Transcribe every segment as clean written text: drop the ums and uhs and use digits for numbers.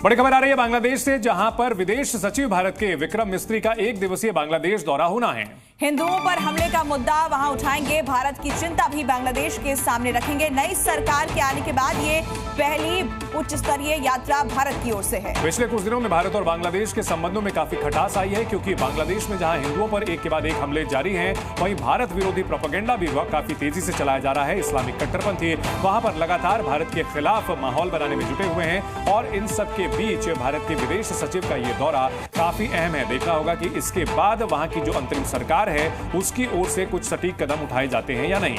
बड़ी खबर आ रही है बांग्लादेश से, जहां पर विदेश सचिव भारत के विक्रम मिस्त्री का 1 दिवसीय बांग्लादेश दौरा होना है। हिंदुओं पर हमले का मुद्दा वहां उठाएंगे, भारत की चिंता भी बांग्लादेश के सामने रखेंगे। नई सरकार के आने के बाद ये पहली उच्च स्तरीय यात्रा भारत की ओर से है। पिछले कुछ दिनों में भारत और बांग्लादेश के संबंधों में काफी खटास आई है, क्योंकि बांग्लादेश में जहां हिंदुओं पर एक के बाद एक हमले जारी हैं, वहीं भारत विरोधी प्रोपेगेंडा भी काफी तेजी से चलाया जा रहा है। इस्लामिक कट्टरपंथी वहां पर लगातार भारत के खिलाफ माहौल बनाने में जुटे हुए हैं और इन सब के बीच भारत के विदेश सचिव का यह दौरा काफी अहम है। देखना होगा कि इसके बाद वहां की जो अंतरिम सरकार है उसकी ओर से कुछ सटीक कदम उठाए जाते हैं या नहीं।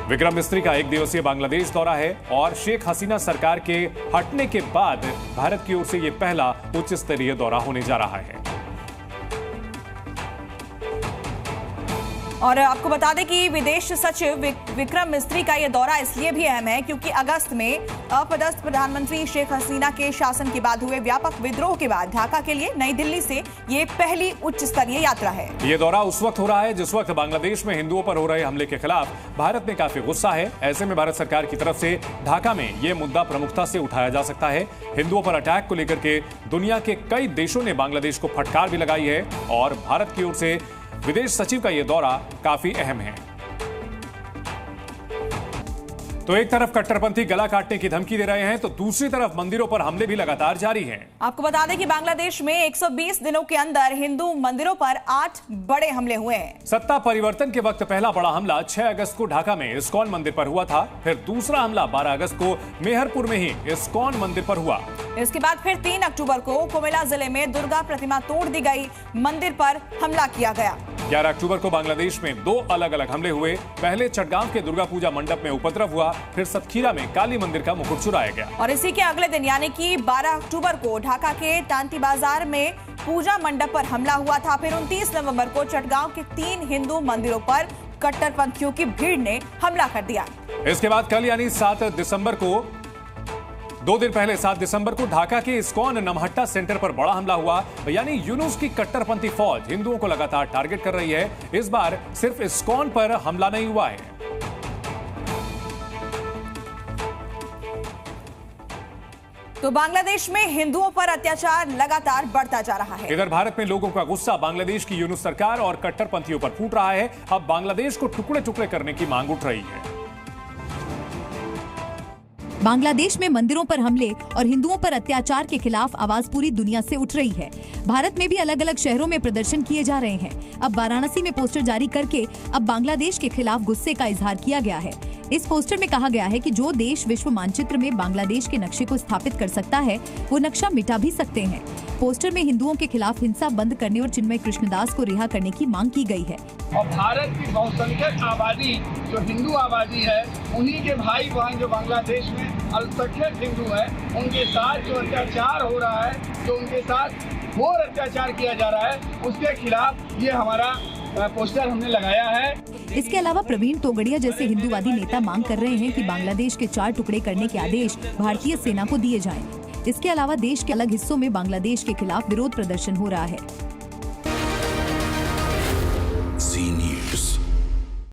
विक्रम मिस्त्री का 1 दिवसीय बांग्लादेश दौरा है और शेख हसीना सरकार के हटने के बाद भारत की ओर से यह पहला उच्च स्तरीय दौरा होने जा रहा है। और आपको बता दें कि विदेश सचिव विक्रम मिस्त्री का यह दौरा इसलिए भी अहम है क्योंकि अगस्त में अपदस्थ प्रधानमंत्री शेख हसीना के शासन के बाद हुए व्यापक विद्रोह के बाद ढाका के लिए नई दिल्ली से ये पहली उच्च स्तरीय यात्रा है। ये दौरा उस वक्त हो रहा है जिस वक्त बांग्लादेश में हिंदुओं पर हो रहे हमले के खिलाफ भारत में काफी गुस्सा है। ऐसे में भारत सरकार की तरफ से ढाका में यह मुद्दा प्रमुखता से उठाया जा सकता है। हिंदुओं पर अटैक को लेकर के दुनिया के कई देशों ने बांग्लादेश को फटकार भी लगाई है और भारत की ओर से विदेश सचिव का यह दौरा काफी अहम है। तो एक तरफ कट्टरपंथी गला काटने की धमकी दे रहे हैं, तो दूसरी तरफ मंदिरों पर हमले भी लगातार जारी हैं। आपको बता दें कि बांग्लादेश में 120 दिनों के अंदर हिंदू मंदिरों पर 8 बड़े हमले हुए हैं। सत्ता परिवर्तन के वक्त पहला बड़ा हमला 6 अगस्त को ढाका में इस्कॉन मंदिर पर हुआ था। फिर दूसरा हमला 12 अगस्त को मेहरपुर में ही इस्कॉन मंदिर पर हुआ। इसके बाद फिर 3 अक्टूबर को कुमिल्ला जिले में दुर्गा प्रतिमा तोड़ दी गई, मंदिर पर हमला किया गया। 11 अक्टूबर को बांग्लादेश में 2 अलग अलग हमले हुए। पहले चटगांव के दुर्गा पूजा मंडप में उपद्रव हुआ, फिर सतखीरा में काली मंदिर का मुकुट चुराया गया। और इसी के अगले दिन यानी कि 12 अक्टूबर को ढाका के टांटी बाजार में पूजा मंडप पर हमला हुआ था। फिर 29 नवंबर को चटगांव के 3 हिंदू मंदिरों पर कट्टरपंथियों की भीड़ ने हमला कर दिया। इसके बाद कल यानी 7 दिसंबर को 2 दिन पहले 7 दिसंबर को ढाका के इस्कॉन नमहट्टा सेंटर पर बड़ा हमला हुआ। यानी यूनुस की कट्टरपंथी फौज हिंदुओं को लगातार टारगेट कर रही है। इस बार सिर्फ इस्कॉन पर हमला नहीं हुआ है। तो बांग्लादेश में हिंदुओं पर अत्याचार लगातार बढ़ता जा रहा है। इधर भारत में लोगों का गुस्सा बांग्लादेश की यूनुस सरकार और कट्टरपंथियों पर फूट रहा है। अब बांग्लादेश को टुकड़े टुकड़े करने की मांग उठ रही है। बांग्लादेश में मंदिरों पर हमले और हिंदुओं पर अत्याचार के खिलाफ आवाज पूरी दुनिया से उठ रही है। भारत में भी अलग अलग शहरों में प्रदर्शन किए जा रहे हैं। अब वाराणसी में पोस्टर जारी करके अब बांग्लादेश के खिलाफ गुस्से का इजहार किया गया है। इस पोस्टर में कहा गया है कि जो देश विश्व मानचित्र में बांग्लादेश के नक्शे को स्थापित कर सकता है, वो नक्शा मिटा भी सकते हैं। पोस्टर में हिंदुओं के खिलाफ हिंसा बंद करने और चिन्मय कृष्णदास को रिहा करने की मांग की गई है। और भारत की बहुसंख्यक आबादी जो हिंदू आबादी है, उन्हीं के भाई बहन जो बांग्लादेश में अल्पसंख्यक हिंदू है, उनके साथ जो अत्याचार हो रहा है, जो उनके साथ घोर अत्याचार किया जा रहा है, उसके खिलाफ ये हमारा पोस्टर हमने लगाया है। इसके अलावा प्रवीण तोगड़िया जैसे हिंदूवादी नेता मांग कर रहे हैं कि बांग्लादेश के 4 टुकड़े करने के आदेश भारतीय सेना को दिए जाएं। इसके अलावा देश के अलग हिस्सों में बांग्लादेश के खिलाफ विरोध प्रदर्शन हो रहा है।